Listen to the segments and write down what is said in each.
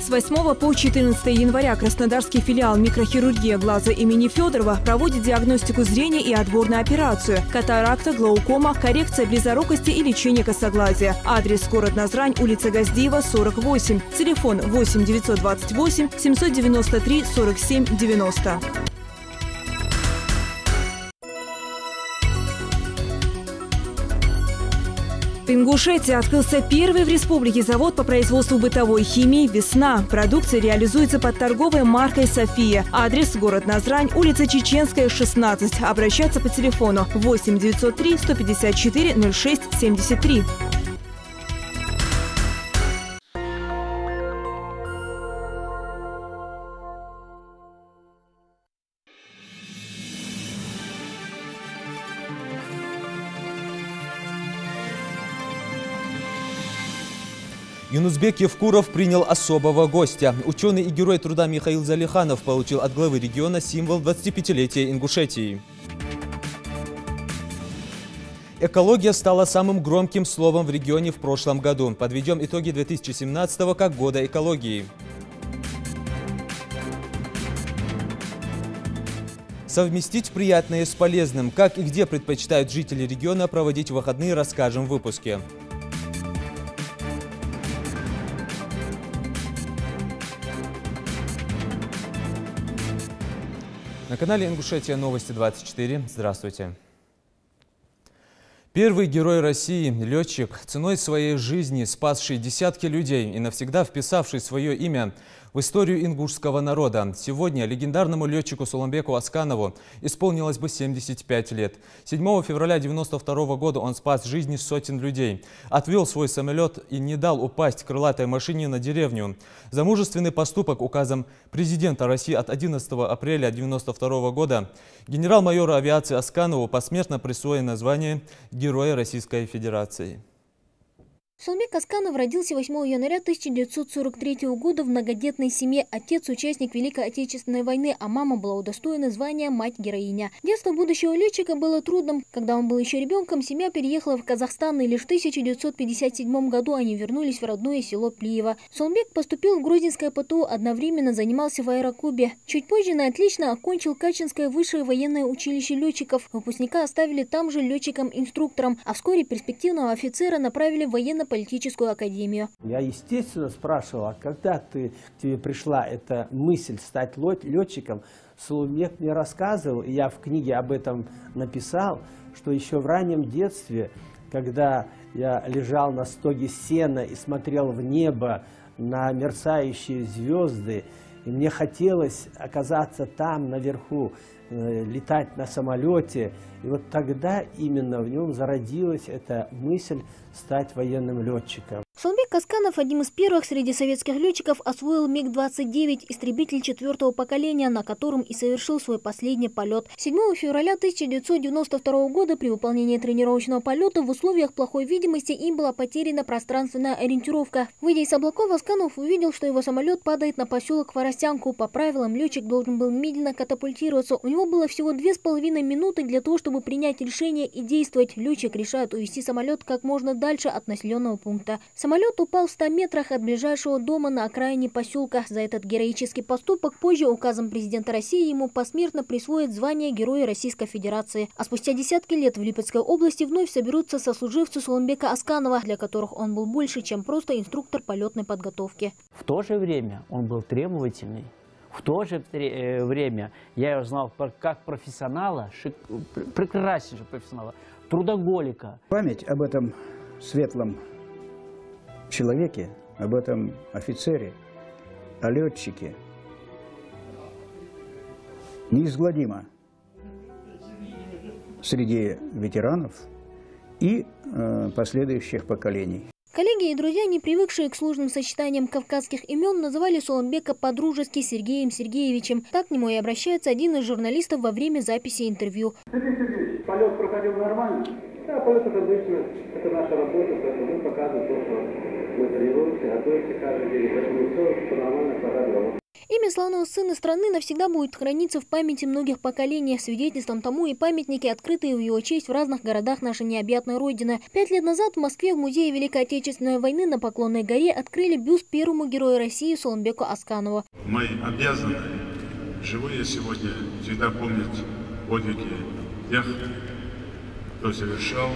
С 8 по 14 января Краснодарский филиал микрохирургия глаза имени Федорова проводит диагностику зрения и отбор на операцию: катаракта, глаукома, коррекция близорукости и лечение косоглазия. Адрес: город Назрань, улица Газдиева, 48. Телефон 8 928 793 47 90. В Ингушетии открылся первый в республике завод по производству бытовой химии «Весна». Продукция реализуется под торговой маркой «София». Адрес: город Назрань, улица Чеченская, 16. Обращаться по телефону 8 903 154 06 73. Юнусбек Евкуров принял особого гостя. Ученый и герой труда Михаил Залиханов получил от главы региона символ 25-летия Ингушетии. Экология стала самым громким словом в регионе в прошлом году. Подведем итоги 2017-го как года экологии. Совместить приятное с полезным. Как и где предпочитают жители региона проводить выходные, расскажем в выпуске. На канале Ингушетия Новости 24. Здравствуйте. Первый герой России, летчик, ценой своей жизни спасший десятки людей и навсегда вписавший свое имя в историю ингушского народа. Сегодня легендарному летчику Суланбеку Асканову исполнилось бы 75 лет. 7 февраля 1992 года он спас жизни сотен людей, отвел свой самолет и не дал упасть крылатой машине на деревню. За мужественный поступок указом президента России от 11 апреля 1992 года генерал-майору авиации Асканову посмертно присвоено звание Героя Российской Федерации. Суланбек Асканов родился 8 января 1943 года в многодетной семье. Отец – участник Великой Отечественной войны, а мама была удостоена звания «Мать-героиня». Детство будущего летчика было трудным. Когда он был еще ребенком, семья переехала в Казахстан, и лишь в 1957 году они вернулись в родное село Плиево. Суланбек поступил в Грузинское ПТУ, одновременно занимался в аэроклубе. Чуть позже на отлично окончил Качинское высшее военное училище летчиков. Выпускника оставили там же летчиком-инструктором, а вскоре перспективного офицера направили в военно-политическую академию. Я, естественно, спрашивал, а когда тебе пришла эта мысль стать летчиком? Суланбек мне рассказывал, и я в книге об этом написал, что еще в раннем детстве, когда я лежал на стоге сена и смотрел в небо на мерцающие звезды, и мне хотелось оказаться там, наверху, летать на самолете. И вот тогда именно в нем зародилась эта мысль стать военным летчиком. Суланбек Асканов одним из первых среди советских летчиков освоил МиГ-29, истребитель 4-го поколения, на котором и совершил свой последний полет. 7 февраля 1992 года при выполнении тренировочного полета в условиях плохой видимости им была потеряна пространственная ориентировка. Выйдя из облаков, Асканов увидел, что его самолет падает на поселок Воростянку. По правилам, летчик должен был медленно катапультироваться. У него было всего 2,5 минуты для того, чтобы принять решение и действовать. Летчик решает увести самолет как можно дальше от населенного пункта. Самолет упал в 100 метрах от ближайшего дома на окраине поселка. За этот героический поступок позже указом президента России ему посмертно присвоят звание Героя Российской Федерации. А спустя десятки лет в Липецкой области вновь соберутся сослуживцы Суланбека Асканова, для которых он был больше, чем просто инструктор полетной подготовки. В то же время он был требовательный. В то же время я его знал как профессионала, прекраснейшего профессионала, трудоголика. Память об этом светлом человеке, об этом офицере, о летчике неизгладима среди ветеранов и последующих поколений. Коллеги и друзья, не привыкшие к сложным сочетаниям кавказских имен, называли Суланбека по-дружески Сергеем Сергеевичем. Так к нему и обращается один из журналистов во время записи интервью. Сергей Сергеевич, полет проходил нормально? Да, полет это обычно, это наша работа, поэтому мы показываем то, что мы тренируемся, готовимся каждый день, поэтому все нормально, пора работать. Имя славного сына страны навсегда будет храниться в памяти многих поколений. Свидетельством тому и памятники, открытые в его честь в разных городах нашей необъятной Родины. 5 лет назад в Москве в Музее Великой Отечественной войны на Поклонной горе открыли бюст первому герою России Сооронбеку Асканову. Мы обязаны, живые сегодня, всегда помнить подвиги тех, кто совершал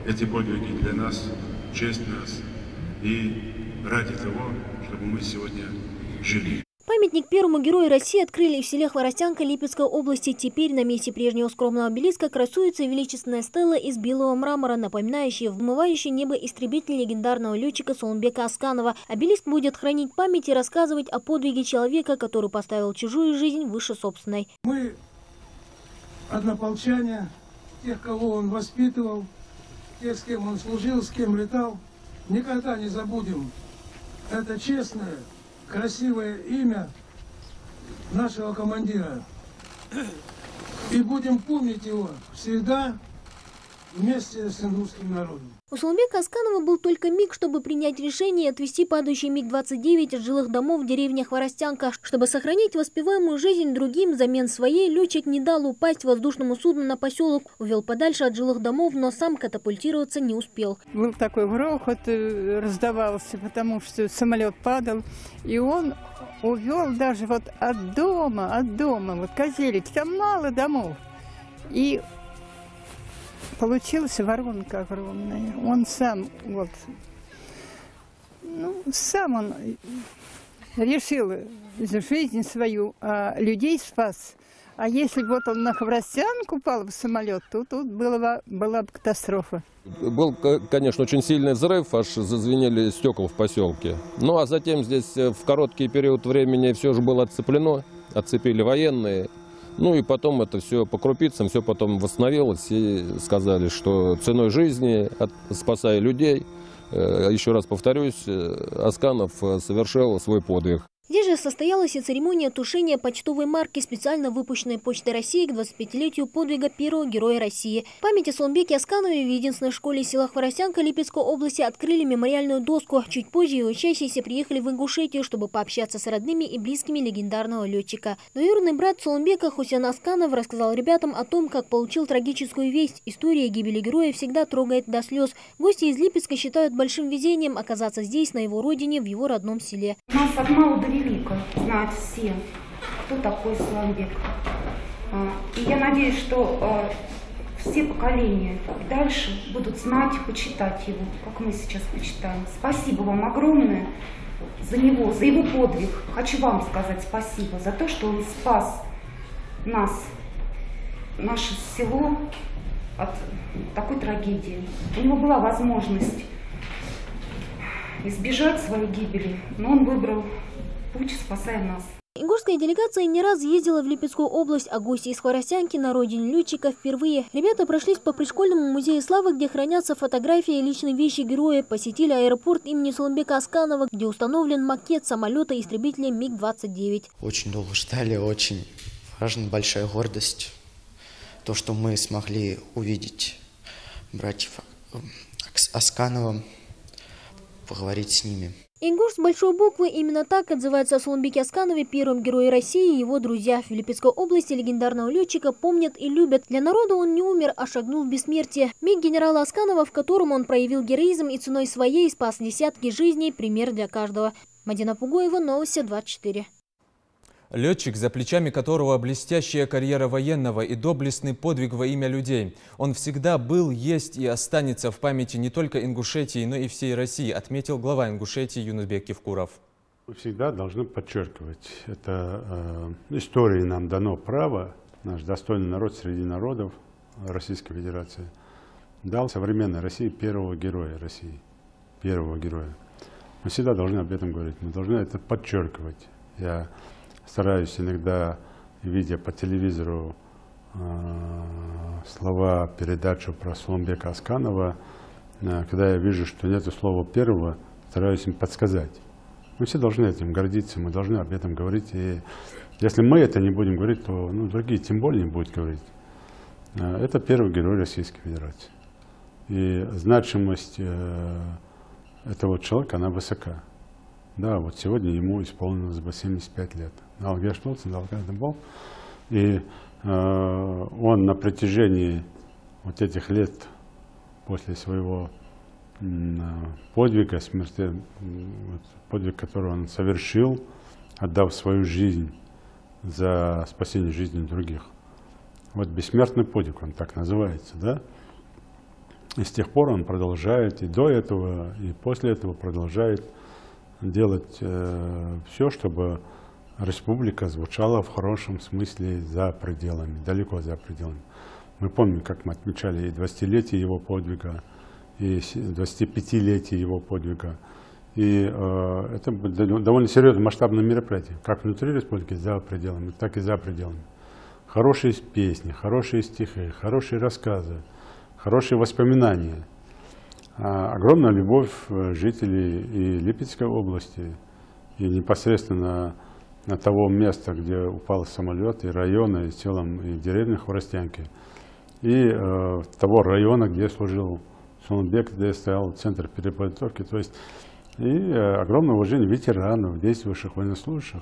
эти подвиги для нас, честь нас и ради того, чтобы мы сегодня жили. Памятник первому герою России открыли в селе Хворостянка Липецкой области. Теперь на месте прежнего скромного обелиска красуется величественная стела из белого мрамора, напоминающая вмывающий небо истребитель легендарного летчика Сооронбека Асканова. Обелиск будет хранить память и рассказывать о подвиге человека, который поставил чужую жизнь выше собственной. Мы, однополчане, тех, кого он воспитывал, тех, с кем он служил, с кем летал, никогда не забудем это честное, красивое имя нашего командира. И будем помнить его всегда вместе с ингушским народом. У Сооронбека Асканова был только миг, чтобы принять решение и отвезти падающий МиГ-29 от жилых домов в деревне Хворостянка. Чтобы сохранить воспеваемую жизнь другим взамен своей, летчик не дал упасть воздушному судну на поселок, увел подальше от жилых домов, но сам катапультироваться не успел. Был такой грохот, раздавался, потому что самолет падал, и он увел даже вот от дома, вот Козелик, там мало домов. И получилась воронка огромная. Он сам, сам он решил жизнь свою, а людей спас. А если вот он на Хворостянку упал в самолет, то тут была бы катастрофа. Был, конечно, очень сильный взрыв, аж зазвенели стекла в поселке. Ну а затем здесь в короткий период времени все же было отцеплено, отцепили военные. Ну и потом это все по крупицам, все потом восстановилось и сказали, что ценой жизни, спасая людей, еще раз повторюсь, Асканов совершил свой подвиг. Здесь же состоялась и церемония тушения почтовой марки, специально выпущенной Почтой России к 25-летию подвига первого героя России. В память о Сооронбеке Асканове в единственной школе села Хворостянка Липецкой области открыли мемориальную доску. Чуть позже его учащиеся приехали в Ингушетию, чтобы пообщаться с родными и близкими легендарного летчика. Двоюродный брат Сооронбека Хусен Асканов рассказал ребятам о том, как получил трагическую весть. История гибели героя всегда трогает до слез. Гости из Липецка считают большим везением оказаться здесь, на его родине, в его родном селе. Нас от мала до велика знают все, кто такой Сооронбек. И я надеюсь, что все поколения дальше будут знать, почитать его, как мы сейчас почитаем. Спасибо вам огромное за него, за его подвиг. Хочу вам сказать спасибо за то, что он спас нас, наше село от такой трагедии. У него была возможность избежать своей гибели, но он выбрал путь, спасая нас. Ингушская делегация не раз ездила в Липецкую область, а гости из Хворостянки на родине летчика впервые. Ребята прошлись по пришкольному музею славы, где хранятся фотографии и личные вещи героя, посетили аэропорт имени Сооронбека Асканова, где установлен макет самолета-истребителя МиГ-29. Очень долго ждали, очень важна, большая гордость. То, что мы смогли увидеть братьев Асканова, поговорить с ними. Ингуш с большой буквы, именно так отзывается о Сооронбеке Асканове, первом герое России, и его друзья. В Липецкой области легендарного летчика помнят и любят. Для народа он не умер, а шагнул в бессмертие. МиГ генерала Асканова, в котором он проявил героизм и ценой своей спас десятки жизней, пример для каждого. Мадина Пугоева, Новости 24. Летчик, за плечами которого блестящая карьера военного и доблестный подвиг во имя людей. Он всегда был, есть и останется в памяти не только Ингушетии, но и всей России, отметил глава Ингушетии Юнусбек Кевкуров. Мы всегда должны подчеркивать, это истории нам дано право, наш достойный народ среди народов Российской Федерации дал современной России первого героя России, первого героя. Мы всегда должны об этом говорить, мы должны это подчеркивать. Я стараюсь иногда, видя по телевизору слова, передачу про Сооронбека Асканова, когда я вижу, что нет слова первого, стараюсь им подсказать. Мы все должны этим гордиться, мы должны об этом говорить. И если мы это не будем говорить, то другие тем более не будут говорить. Это первый герой Российской Федерации. И значимость этого человека, она высока. Да, вот сегодня ему исполнилось бы 75 лет. И он на протяжении вот этих лет после своего подвига, подвиг, который он совершил, отдав свою жизнь за спасение жизни других. Вот бессмертный подвиг, он так называется, да? И с тех пор он продолжает, и до этого, и после этого продолжает делать все, чтобы республика звучала в хорошем смысле за пределами, далеко за пределами. Мы помним, как мы отмечали и 20-летие его подвига, и 25-летие его подвига. И это довольно серьезное масштабное мероприятие, как внутри республики, за пределами, так и за пределами. Хорошие песни, хорошие стихи, хорошие рассказы, хорошие воспоминания. Огромная любовь жителей и Липецкой области, и непосредственно на того места, где упал самолет, и района, и в целом и деревни Хворостянки, и того района, где служил Сулымбек, где стоял центр переподготовки. То есть и огромное уважение ветеранов, действующих военнослужащих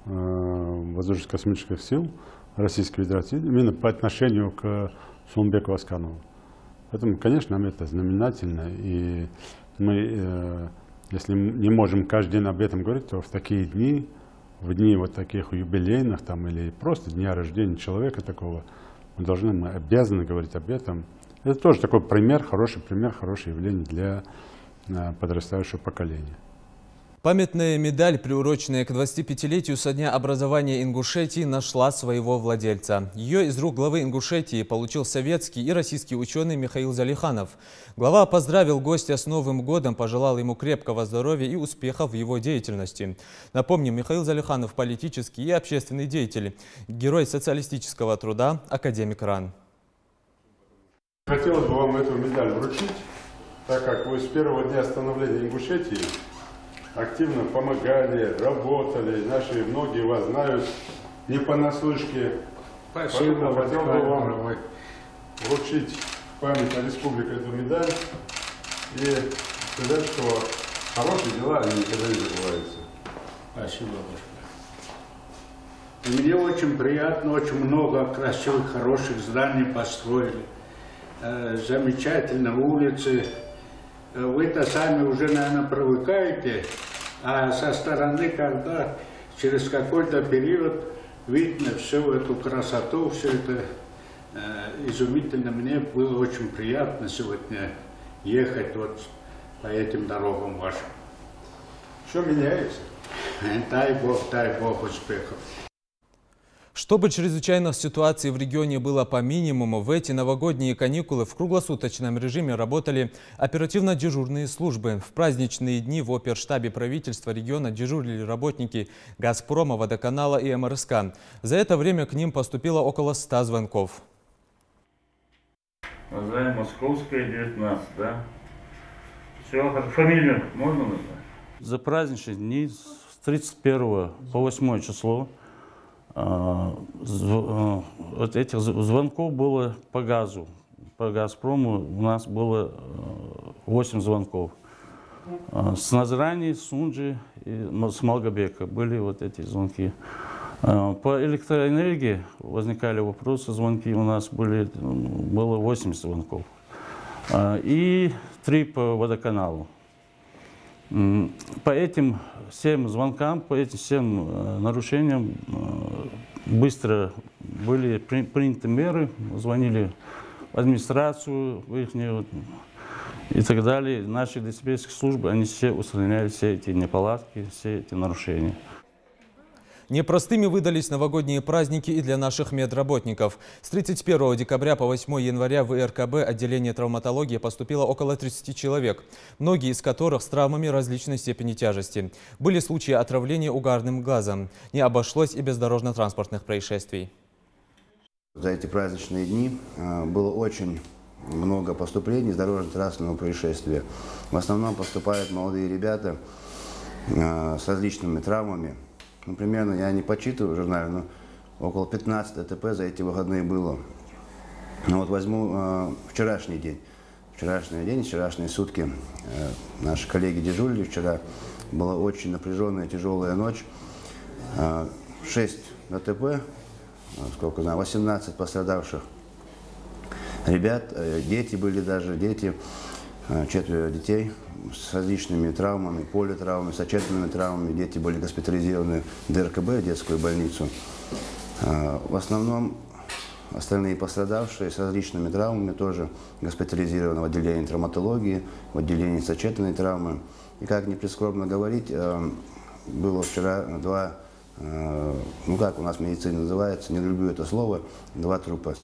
воздушно-космических сил Российской Федерации именно по отношению к Сулымбеку Асканову. Поэтому, конечно, нам это знаменательно, и мы, если не можем каждый день об этом говорить, то в такие дни, в дни вот таких юбилейных там, или просто дня рождения человека такого, мы обязаны говорить об этом. Это тоже такой пример, хорошее явление для подрастающего поколения. Памятная медаль, приуроченная к 25-летию со дня образования Ингушетии, нашла своего владельца. Ее из рук главы Ингушетии получил советский и российский ученый Михаил Залиханов. Глава поздравил гостя с Новым годом, пожелал ему крепкого здоровья и успехов в его деятельности. Напомним, Михаил Залиханов – политический и общественный деятель, герой социалистического труда, академик РАН. Хотелось бы вам эту медаль вручить, так как вы с первого дня становления Ингушетии активно помогали, работали, наши многие вас знают не понаслышке. Спасибо. Хотел бы вам вручить в память о республике эту медаль и сказать, что хорошие дела они никогда не забываются. Спасибо большое. Мне очень приятно, очень много красивых, хороших зданий построили. Замечательно, улицы. Вы-то сами уже, наверное, привыкаете, а со стороны, когда через какой-то период видно всю эту красоту, все это изумительно. Мне было очень приятно сегодня ехать вот по этим дорогам вашим. Что меняется? Дай Бог успехов. Чтобы чрезвычайных ситуаций в регионе было по минимуму, в эти новогодние каникулы в круглосуточном режиме работали оперативно-дежурные службы. В праздничные дни в оперштабе правительства региона дежурили работники «Газпрома», «Водоканала» и МРСК. За это время к ним поступило около 100 звонков. Называем Московская, 19, да? Все, фамилию можно назвать? За праздничные дни с 31 по 8 число вот этих звонков было по газу. По «Газпрому» у нас было 8 звонков. С Назрани, Сунджи и с Малгобека были вот эти звонки. По электроэнергии возникали вопросы, звонки у нас было 80 звонков. И 3 по водоканалу. По этим 7 звонкам, по этим 7 нарушениям быстро были приняты меры, звонили в администрацию ихнюю и так далее. Наши диспетчерские службы, они все устраняли все эти неполадки, все эти нарушения. Непростыми выдались новогодние праздники и для наших медработников. С 31 декабря по 8 января в ИРКБ отделение травматологии поступило около 30 человек, многие из которых с травмами различной степени тяжести. Были случаи отравления угарным газом. Не обошлось и без дорожно-транспортных происшествий. За эти праздничные дни было очень много поступлений с дорожно-транспортного происшествия. В основном поступают молодые ребята с различными травмами. Ну, примерно, я не подсчитываю в журнале, но около 15 ДТП за эти выходные было. Но вот возьму вчерашний день. Вчерашние сутки наши коллеги дежурили вчера. Была очень напряженная, тяжелая ночь. 6 ДТП, сколько знаю, 18 пострадавших ребят, дети были даже, 4 детей с различными травмами, политравмами, сочетанными травмами. Дети были госпитализированы в ДРКБ, детскую больницу. В основном остальные пострадавшие с различными травмами тоже госпитализированы в отделении травматологии, в отделении сочетанной травмы. И как не прискорбно говорить, было вчера 2, ну как у нас в медицине называется, не люблю это слово, 2 трупа.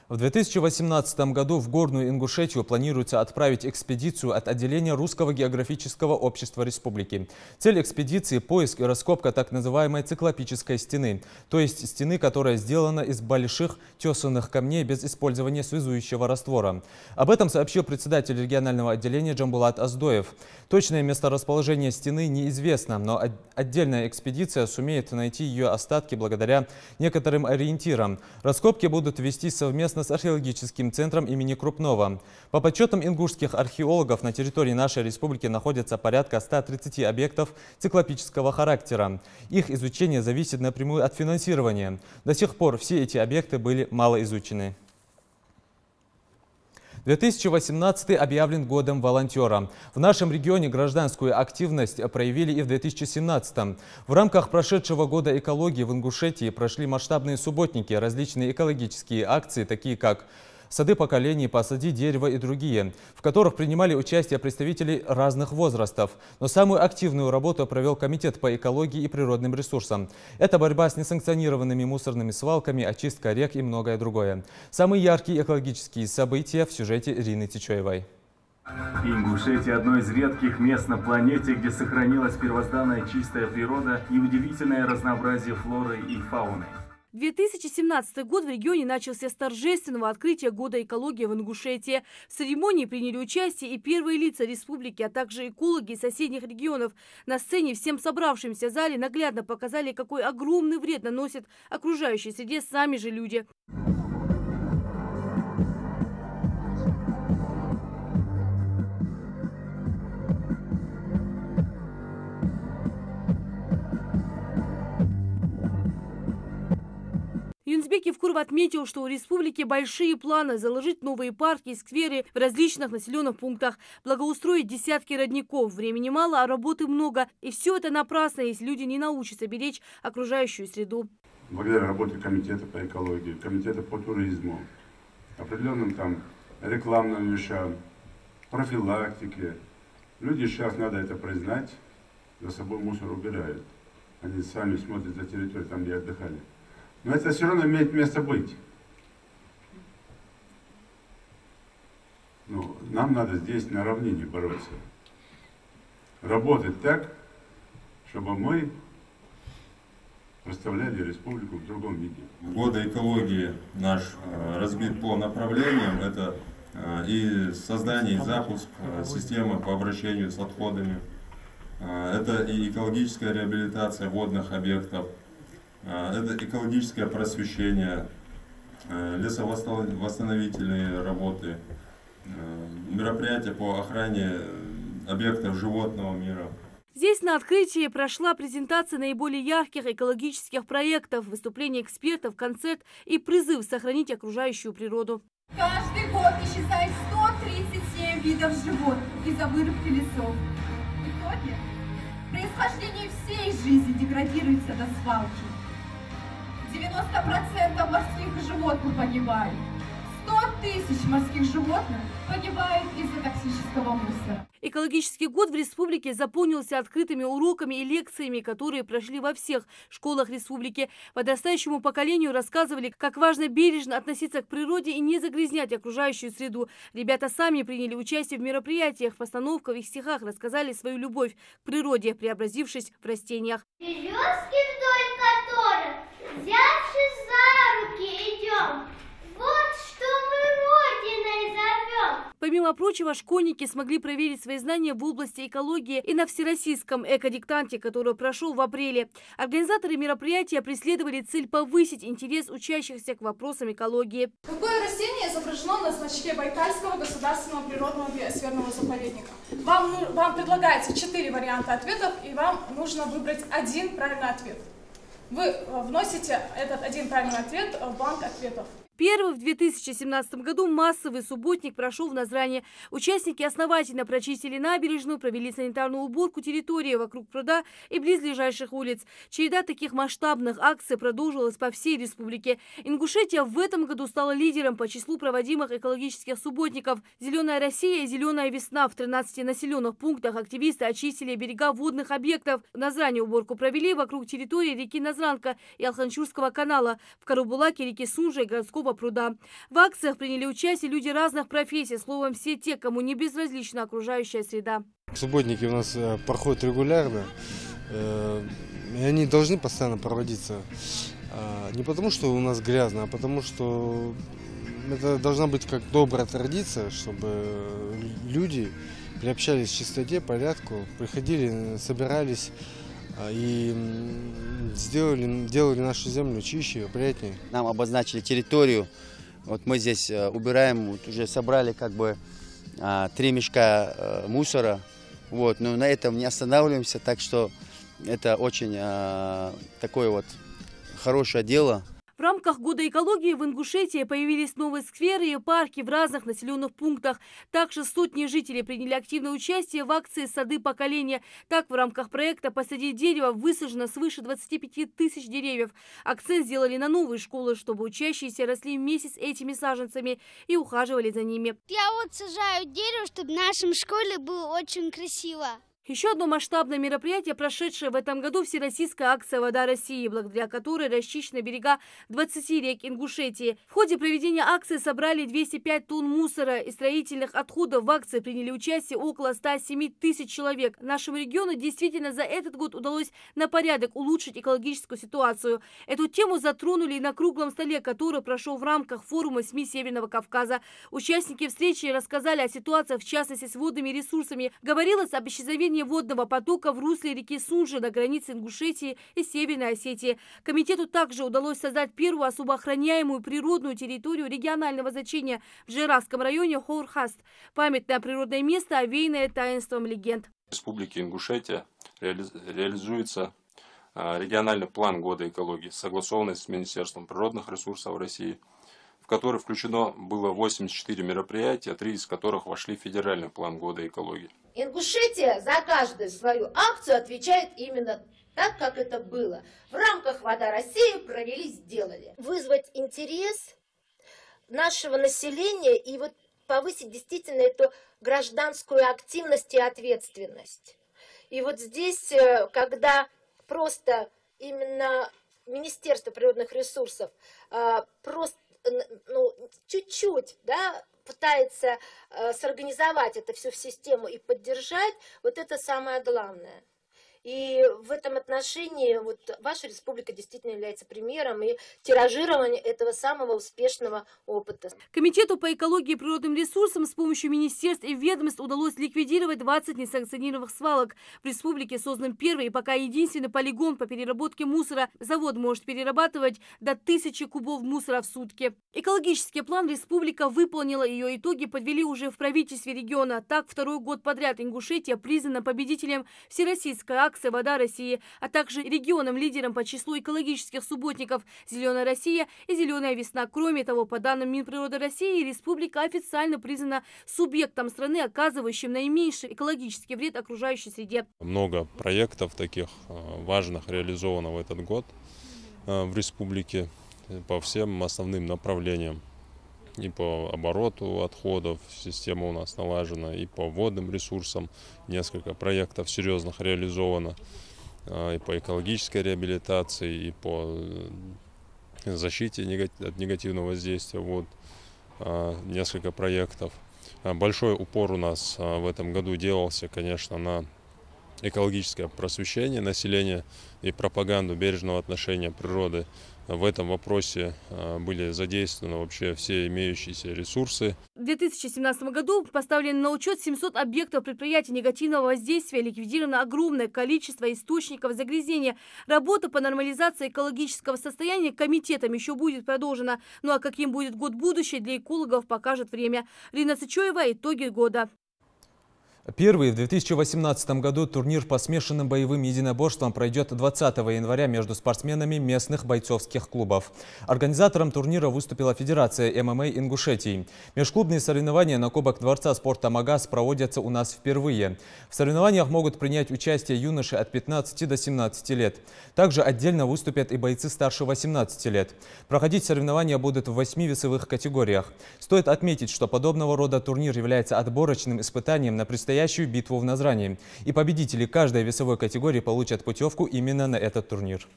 В 2018 году в Горную Ингушетию планируется отправить экспедицию от отделения Русского географического общества республики. Цель экспедиции – поиск и раскопка так называемой циклопической стены, то есть стены, которая сделана из больших тесанных камней без использования связующего раствора. Об этом сообщил председатель регионального отделения Джамбулат Аздоев. Точное месторасположение стены неизвестно, но отдельная экспедиция сумеет найти ее остатки благодаря некоторым ориентирам. Раскопки будут вести совместно с археологическим центром имени Крупного. По подсчетам ингушских археологов, на территории нашей республики находится порядка 130 объектов циклопического характера. Их изучение зависит напрямую от финансирования. До сих пор все эти объекты были мало изучены. 2018 объявлен годом волонтера. В нашем регионе гражданскую активность проявили и в 2017. В рамках прошедшего года экологии в Ингушетии прошли масштабные субботники, различные экологические акции, такие как «Сады поколений», «Посади дерево» и другие, в которых принимали участие представители разных возрастов. Но самую активную работу провел Комитет по экологии и природным ресурсам. Это борьба с несанкционированными мусорными свалками, очистка рек и многое другое. Самые яркие экологические события в сюжете Ирины Тичоевой. Ингушетия – одно из редких мест на планете, где сохранилась первозданная чистая природа и удивительное разнообразие флоры и фауны. 2017 год в регионе начался с торжественного открытия Года экологии в Ингушетии. В церемонии приняли участие и первые лица республики, а также экологи из соседних регионов. На сцене всем собравшимся в зале наглядно показали, какой огромный вред наносят окружающей среде сами же люди. Юнсбек Евкуров отметил, что у республики большие планы заложить новые парки и скверы в различных населенных пунктах, благоустроить десятки родников. Времени мало, а работы много. И все это напрасно, если люди не научатся беречь окружающую среду. Благодаря работе комитета по экологии, комитета по туризму, определенным там рекламным вещам, профилактике, люди сейчас, надо это признать, за собой мусор убирают. Они сами смотрят за территорией, там где отдыхали. Но это все равно имеет место быть. Ну, нам надо здесь на равнине бороться. Работать так, чтобы мы представляли республику в другом виде. Год экологии наш разбит по направлениям. Это и создание, и запуск системы по обращению с отходами. Это и экологическая реабилитация водных объектов. Это экологическое просвещение, лесовосстановительные работы, мероприятия по охране объектов животного мира. Здесь на открытии прошла презентация наиболее ярких экологических проектов, выступление экспертов, концерт и призыв сохранить окружающую природу. Каждый год исчезает 137 видов животных из-за вырубки лесов. В итоге происхождение всей жизни деградируется до свалки. 90% морских животных погибает. 100 тысяч морских животных погибает из-за токсического мусора. Экологический год в республике заполнился открытыми уроками и лекциями, которые прошли во всех школах республики. Подрастающему поколению рассказывали, как важно бережно относиться к природе и не загрязнять окружающую среду. Ребята сами приняли участие в мероприятиях, постановках и стихах, рассказали свою любовь к природе, преобразившись в растениях. Березки, вдоль которых, взявшись за руки, идем. Вот что мы Родиной зовем. Помимо Помимо прочего, школьники смогли проверить свои знания в области экологии и на всероссийском экодиктанте, который прошел в апреле. Организаторы мероприятия преследовали цель повысить интерес учащихся к вопросам экологии. Какое растение изображено на значке Байкальского государственного природного биосферного заповедника? Вам предлагается 4 варианта ответов, и вам нужно выбрать один правильный ответ. Вы вносите этот один правильный ответ в банк ответов. Первый в 2017 году массовый субботник прошел в Назране. Участники основательно прочистили набережную, провели санитарную уборку территории вокруг пруда и близлежащих улиц. Череда таких масштабных акций продолжилась по всей республике. Ингушетия в этом году стала лидером по числу проводимых экологических субботников. «Зеленая Россия» и «Зеленая весна» в 13 населенных пунктах активисты очистили берега водных объектов. В Назране уборку провели вокруг территории реки Назранка и Алханчурского канала, в Карабулаке реки Сунжа и городского пруда. В акциях приняли участие люди разных профессий, словом, все те, кому не безразлична окружающая среда. Субботники у нас проходят регулярно, и они должны постоянно проводиться. Не потому, что у нас грязно, а потому, что это должна быть как добрая традиция, чтобы люди приобщались к чистоте, порядку, приходили, собирались и делали нашу землю чище, опрятнее. Нам обозначили территорию. Вот мы здесь убираем, вот уже собрали как бы 3 мешка мусора. Вот, но на этом не останавливаемся, так что это очень такое вот хорошее дело. В рамках Года экологии в Ингушетии появились новые скверы и парки в разных населенных пунктах. Также сотни жителей приняли активное участие в акции «Сады поколения». Так, в рамках проекта «Посади дерево» высажено свыше 25 тысяч деревьев. Акцент сделали на новые школы, чтобы учащиеся росли вместе с этими саженцами и ухаживали за ними. Я вот сажаю дерево, чтобы в нашей школе было очень красиво. Еще одно масштабное мероприятие, прошедшее в этом году, всероссийская акция «Вода России», благодаря которой расчищены берега 20 рек Ингушетии. В ходе проведения акции собрали 205 тонн мусора и строительных отходов. В акции приняли участие около 107 тысяч человек. Нашему региону действительно за этот год удалось на порядок улучшить экологическую ситуацию. Эту тему затронули и на круглом столе, который прошел в рамках форума СМИ Северного Кавказа. Участники встречи рассказали о ситуации, в частности, с водными ресурсами. Говорилось об исчезновении водного потока в русле реки Сунжи на границе Ингушетии и Северной Осетии. Комитету также удалось создать первую особо охраняемую природную территорию регионального значения в Джейрахском районе Хоурхаст. Памятное природное место, овеянное таинством легенд. В Республике Ингушетия реализуется региональный план Года экологии, согласованный с Министерством природных ресурсов России, в который включено было 84 мероприятия, 3 из которых вошли в федеральный план Года экологии. Ингушетия за каждую свою акцию отвечает именно так, как это было. В рамках «Вода России» провели, сделали. Вызвать интерес нашего населения и вот повысить действительно эту гражданскую активность и ответственность. И вот здесь, когда просто именно Министерство природных ресурсов просто чуть-чуть, да, пытается сорганизовать это все в систему и поддержать, вот это самое главное. И в этом отношении вот ваша республика действительно является примером и тиражированием этого самого успешного опыта. Комитету по экологии и природным ресурсам с помощью министерств и ведомств удалось ликвидировать 20 несанкционированных свалок. В республике создан первый и пока единственный полигон по переработке мусора. Завод может перерабатывать до 1000 кубов мусора в сутки. Экологический план республика выполнила, ее итоги подвели уже в правительстве региона. Так, второй год подряд Ингушетия признана победителем всероссийской акции «Вода России», а также регионом-лидером по числу экологических субботников «Зеленая Россия» и «Зеленая весна». Кроме того, по данным Минприроды России, республика официально признана субъектом страны, оказывающим наименьший экологический вред окружающей среде. Много проектов таких важных реализовано в этот год в республике по всем основным направлениям. И по обороту отходов система у нас налажена, и по водным ресурсам несколько проектов серьезных реализовано, и по экологической реабилитации, и по защите от негативного воздействия вод, несколько проектов. Большой упор у нас в этом году делался, конечно, на экологическое просвещение населения и пропаганду бережного отношения природы. В этом вопросе были задействованы вообще все имеющиеся ресурсы. В в 2017 году поставлены на учет 700 объектов предприятий негативного воздействия, ликвидировано огромное количество источников загрязнения. Работа по нормализации экологического состояния комитетом еще будет продолжена. Ну а каким будет год будущий для экологов, покажет время. Рина Сычоева, итоги года. Первый в 2018 году турнир по смешанным боевым единоборствам пройдет 20 января между спортсменами местных бойцовских клубов. Организатором турнира выступила Федерация ММА Ингушетии. Межклубные соревнования на Кубок Дворца спорта «Магаз» проводятся у нас впервые. В соревнованиях могут принять участие юноши от 15 до 17 лет. Также отдельно выступят и бойцы старше 18 лет. Проходить соревнования будут в 8 весовых категориях. Стоит отметить, что подобного рода турнир является отборочным испытанием на предстоящую битву в Назрани. И победители каждой весовой категории получат путевку именно на этот турнир.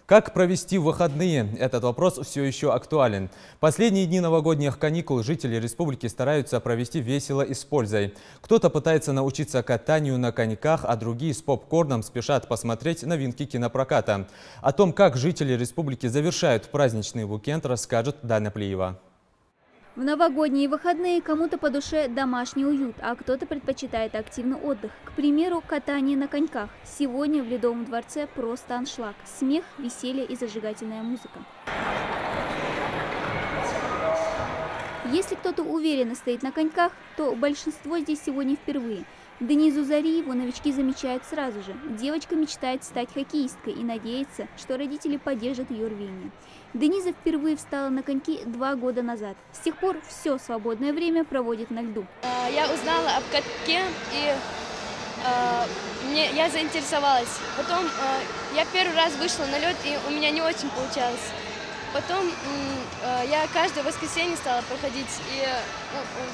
Как провести выходные? Этот вопрос все еще актуален. Последние дни новогодних каникул жители республики стараются провести весело и с пользой. Кто-то пытается научиться катанию на коньках, а другие с попкорном спешат посмотреть новинки кинопроката. О том, как жители республики завершают праздничный уикенд, расскажет Дана Плиева. В новогодние выходные кому-то по душе домашний уют, а кто-то предпочитает активный отдых. К примеру, катание на коньках. Сегодня в Ледовом дворце просто аншлаг. Смех, веселье и зажигательная музыка. Если кто-то уверенно стоит на коньках, то большинство здесь сегодня впервые. Денизу Зариеву новички замечают сразу же. Девочка мечтает стать хоккеисткой и надеется, что родители поддержат ее рвение. Дениза впервые встала на коньки 2 года назад. С тех пор все свободное время проводит на льду. Я узнала об катке и я заинтересовалась. Потом я первый раз вышла на лед, и у меня не очень получалось. Потом я каждое воскресенье стала проходить, и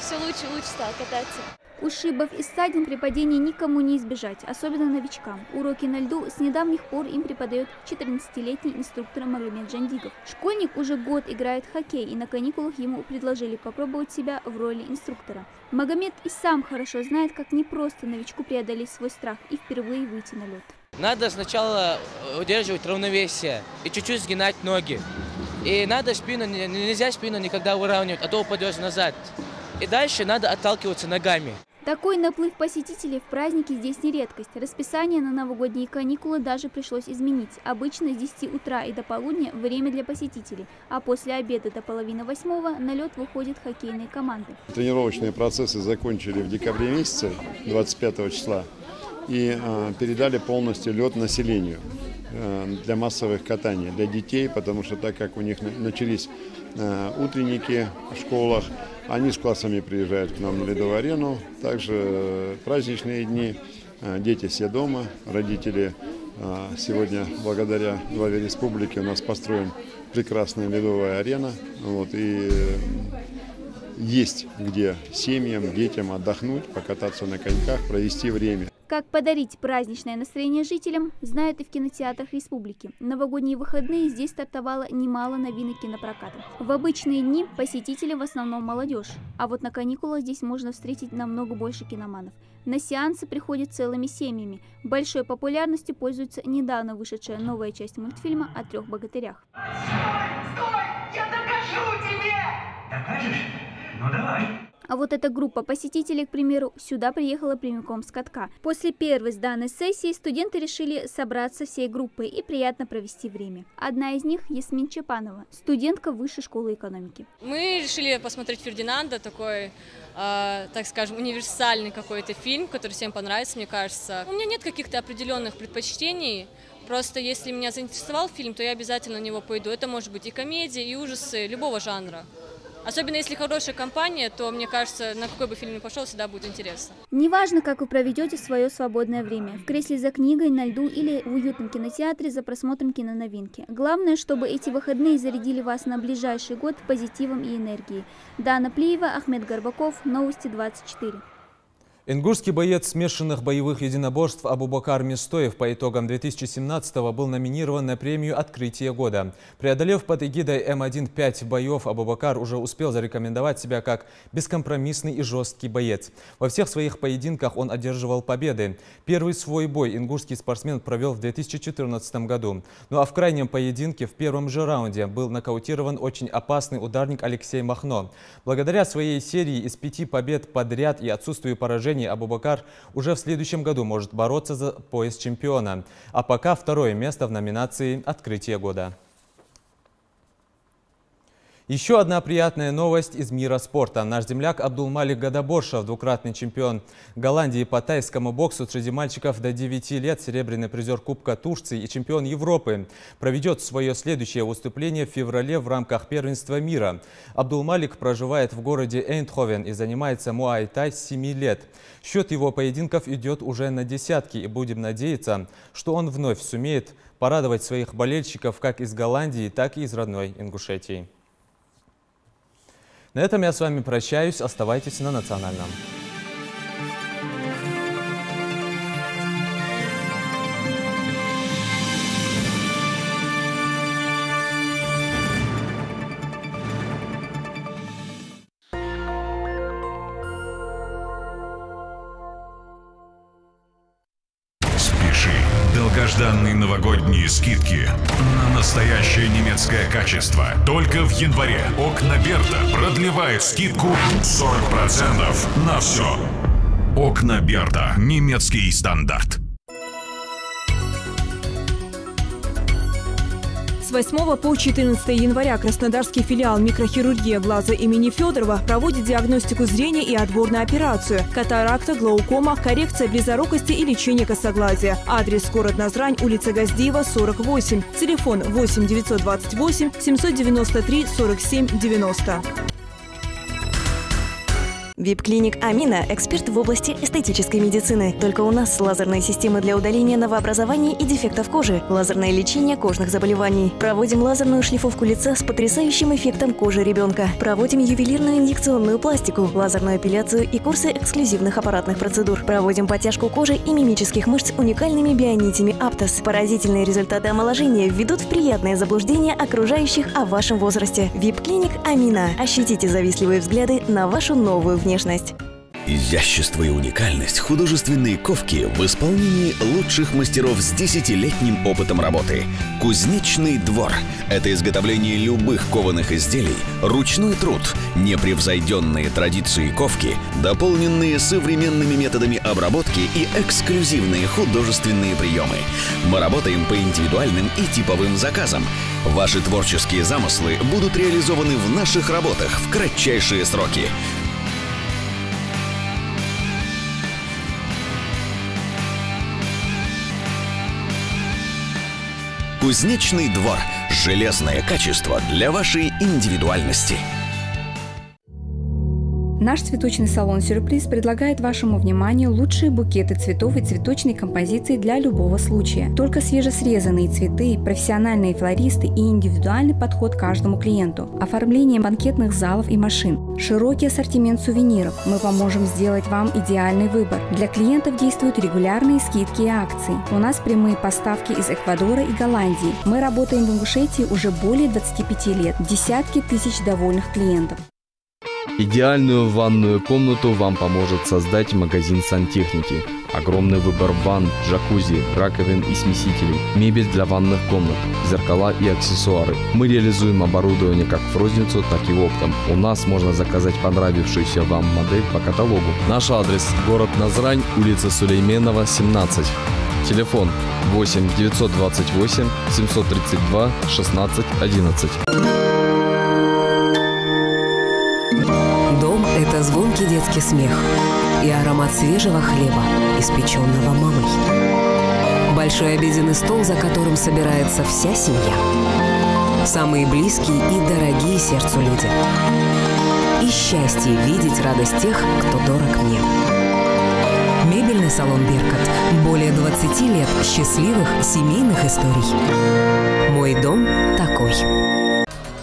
все лучше и лучше стала кататься. Ушибов и ссадин при падении никому не избежать, особенно новичкам. Уроки на льду с недавних пор им преподает 14-летний инструктор Магомед Жандигов. Школьник уже год играет в хоккей, и на каникулах ему предложили попробовать себя в роли инструктора. Магомед и сам хорошо знает, как непросто новичку преодолеть свой страх и впервые выйти на лед. Надо сначала удерживать равновесие и чуть-чуть сгинать ноги. И надо спину, нельзя спину никогда выравнивать, а то упадешь назад. И дальше надо отталкиваться ногами. Такой наплыв посетителей в праздники здесь не редкость. Расписание на новогодние каникулы даже пришлось изменить. Обычно с 10 утра и до полудня время для посетителей, а после обеда до 7:30 на лед выходят хоккейные команды. Тренировочные процессы закончили в декабре месяце, 25 числа, и передали полностью лед населению для массовых катаний, для детей, потому что так как у них начались утренники в школах, они с классами приезжают к нам на Ледовую арену. Также праздничные дни, дети все дома, родители. Сегодня, благодаря главе республики, у нас построена прекрасная Ледовая арена. И есть где семьям, детям отдохнуть, покататься на коньках, провести время. Как подарить праздничное настроение жителям, знают и в кинотеатрах республики. В новогодние выходные здесь стартовало немало новинок кинопроката. В обычные дни посетители в основном молодежь, а вот на каникулах здесь можно встретить намного больше киноманов. На сеансы приходят целыми семьями. Большой популярностью пользуется недавно вышедшая новая часть мультфильма о 3 богатырях. Стой! Я докажу тебе! Докажешь? Ну давай! А вот эта группа посетителей, к примеру, сюда приехала прямиком с катка. После первой сданной сессии студенты решили собраться всей группой и приятно провести время. Одна из них – Ясмин Чепанова, студентка Высшей школы экономики. Мы решили посмотреть «Фердинанда», такой, так скажем, универсальный какой-то фильм, который всем понравится, мне кажется. У меня нет каких-то определенных предпочтений. Просто если меня заинтересовал фильм, то я обязательно на него пойду. Это может быть и комедия, и ужасы, любого жанра. Особенно если хорошая компания, то, мне кажется, на какой бы фильм ни пошел, всегда будет интересно. Неважно, как вы проведете свое свободное время. В кресле за книгой, на льду или в уютном кинотеатре за просмотром киноновинки. Главное, чтобы эти выходные зарядили вас на ближайший год позитивом и энергией. Дана Плиева, Ахмед Горбаков, Новости 24. Ингушский боец смешанных боевых единоборств Абубакар Мистоев по итогам 2017-го был номинирован на премию «Открытие года». Преодолев под эгидой М1 5 боев, Абубакар уже успел зарекомендовать себя как бескомпромиссный и жесткий боец. Во всех своих поединках он одерживал победы. Первый свой бой ингушский спортсмен провел в 2014 году. Ну а в крайнем поединке в первом же раунде был нокаутирован очень опасный ударник Алексей Махно. Благодаря своей серии из 5 побед подряд и отсутствию поражений Абубакар уже в следующем году может бороться за пояс чемпиона. А пока второе место в номинации «Открытие года». Еще одна приятная новость из мира спорта. Наш земляк Абдулмалик Гадаборшев, двукратный чемпион Голландии по тайскому боксу среди мальчиков до 9 лет, серебряный призер Кубка Турции и чемпион Европы, проведет свое следующее выступление в феврале в рамках первенства мира. Абдулмалик проживает в городе Эйндховен и занимается муай-тай с 7 лет. Счет его поединков идет уже на десятки, и будем надеяться, что он вновь сумеет порадовать своих болельщиков как из Голландии, так и из родной Ингушетии. На этом я с вами прощаюсь. Оставайтесь на Национальном. Долгожданные новогодние скидки на настоящее немецкое качество. Только в январе Окна Берта продлевает скидку 40% на все. Окна Берта. Немецкий стандарт. С 8 по 14 января Краснодарский филиал микрохирургия глаза имени Федорова проводит диагностику зрения и отбор на операцию. Катаракта, глаукома, коррекция близорукости и лечение косоглазия. Адрес: город Назрань, улица Газдиева, 48. Телефон 8 928 793 47 90. ВИП-клиник «Амина» – эксперт в области эстетической медицины. Только у нас лазерные системы для удаления новообразований и дефектов кожи, лазерное лечение кожных заболеваний. Проводим лазерную шлифовку лица с потрясающим эффектом кожи ребенка. Проводим ювелирную инъекционную пластику, лазерную эпиляцию и курсы эксклюзивных аппаратных процедур. Проводим подтяжку кожи и мимических мышц уникальными бионитями Аптос. Поразительные результаты омоложения введут в приятное заблуждение окружающих о вашем возрасте. ВИП-клиник «Амина». Ощутите завистливые взгляды на вашу новую внешность. Изящество и уникальность художественной ковки в исполнении лучших мастеров с 10-летним опытом работы. Кузнечный двор – это изготовление любых кованых изделий, ручной труд, непревзойденные традиции ковки, дополненные современными методами обработки и эксклюзивные художественные приемы. Мы работаем по индивидуальным и типовым заказам. Ваши творческие замыслы будут реализованы в наших работах в кратчайшие сроки. Кузнечный двор. Железное качество для вашей индивидуальности. Наш цветочный салон «Сюрприз» предлагает вашему вниманию лучшие букеты цветов и цветочные композиции для любого случая. Только свежесрезанные цветы, профессиональные флористы и индивидуальный подход к каждому клиенту. Оформление банкетных залов и машин. Широкий ассортимент сувениров. Мы поможем сделать вам идеальный выбор. Для клиентов действуют регулярные скидки и акции. У нас прямые поставки из Эквадора и Голландии. Мы работаем в Ингушетии уже более 25 лет. Десятки тысяч довольных клиентов. Идеальную ванную комнату вам поможет создать магазин сантехники. Огромный выбор ванн, джакузи, раковин и смесителей, мебель для ванных комнат, зеркала и аксессуары. Мы реализуем оборудование как в розницу, так и оптом. У нас можно заказать понравившуюся вам модель по каталогу. Наш адрес – город Назрань, улица Сулейменова, 17. Телефон 8 928 732 16 11. Дом – это звонкий детский смех и аромат свежего хлеба, испеченного мамой. Большой обеденный стол, за которым собирается вся семья. Самые близкие и дорогие сердцу люди. И счастье видеть радость тех, кто дорог мне. Мебельный салон «Беркат». Более 20 лет счастливых семейных историй. Мой дом такой.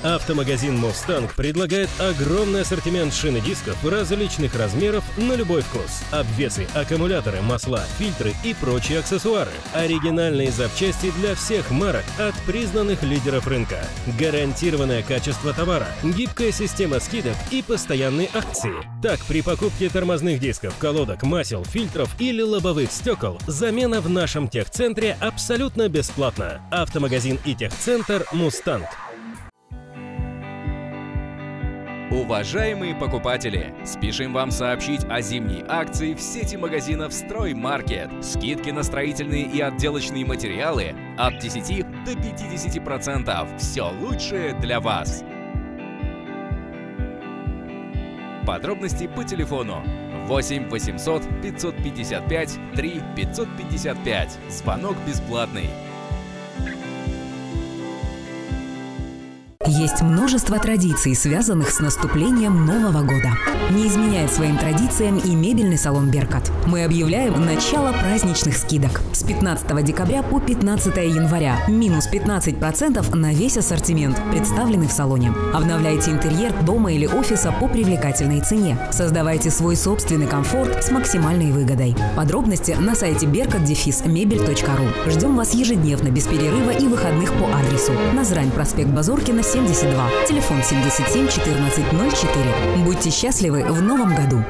Автомагазин «Мустанг» предлагает огромный ассортимент шин и дисков различных размеров на любой вкус. Обвесы, аккумуляторы, масла, фильтры и прочие аксессуары. Оригинальные запчасти для всех марок от признанных лидеров рынка. Гарантированное качество товара, гибкая система скидок и постоянные акции. Так, при покупке тормозных дисков, колодок, масел, фильтров или лобовых стекол, замена в нашем техцентре абсолютно бесплатна. Автомагазин и техцентр «Мустанг». Уважаемые покупатели, спешим вам сообщить о зимней акции в сети магазинов «Строймаркет». Скидки на строительные и отделочные материалы от 10 до 50%. Все лучшее для вас. Подробности по телефону 8 800 555 3 555. Звонок бесплатный. Есть множество традиций, связанных с наступлением Нового года. Не изменяет своим традициям и мебельный салон «Беркат». Мы объявляем начало праздничных скидок. С 15 декабря по 15 января. Минус 15% на весь ассортимент, представленный в салоне. Обновляйте интерьер дома или офиса по привлекательной цене. Создавайте свой собственный комфорт с максимальной выгодой. Подробности на сайте berkat-mebel.ru. Ждем вас ежедневно, без перерыва и выходных по адресу: Назрань, проспект Базоркина, 72, телефон 77 14 04. Будьте счастливы в новом году.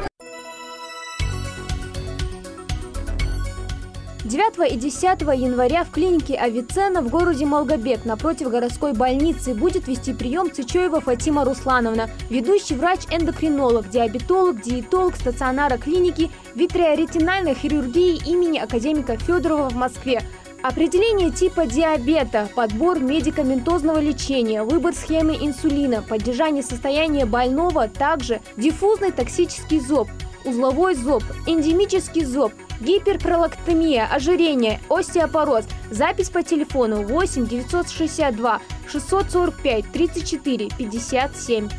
9 и 10 января в клинике Авиценна в городе Малгобек напротив городской больницы будет вести прием Цычоева Фатима Руслановна, ведущий врач-эндокринолог, диабетолог, диетолог стационара клиники витреоретинальной хирургии имени академика Федорова в Москве. Определение типа диабета, подбор медикаментозного лечения, выбор схемы инсулина, поддержание состояния больного, также диффузный токсический зоб, узловой зоб, эндемический зоб, гиперпролактемия, ожирение, остеопороз. Запись по телефону 8 962 645 34 57.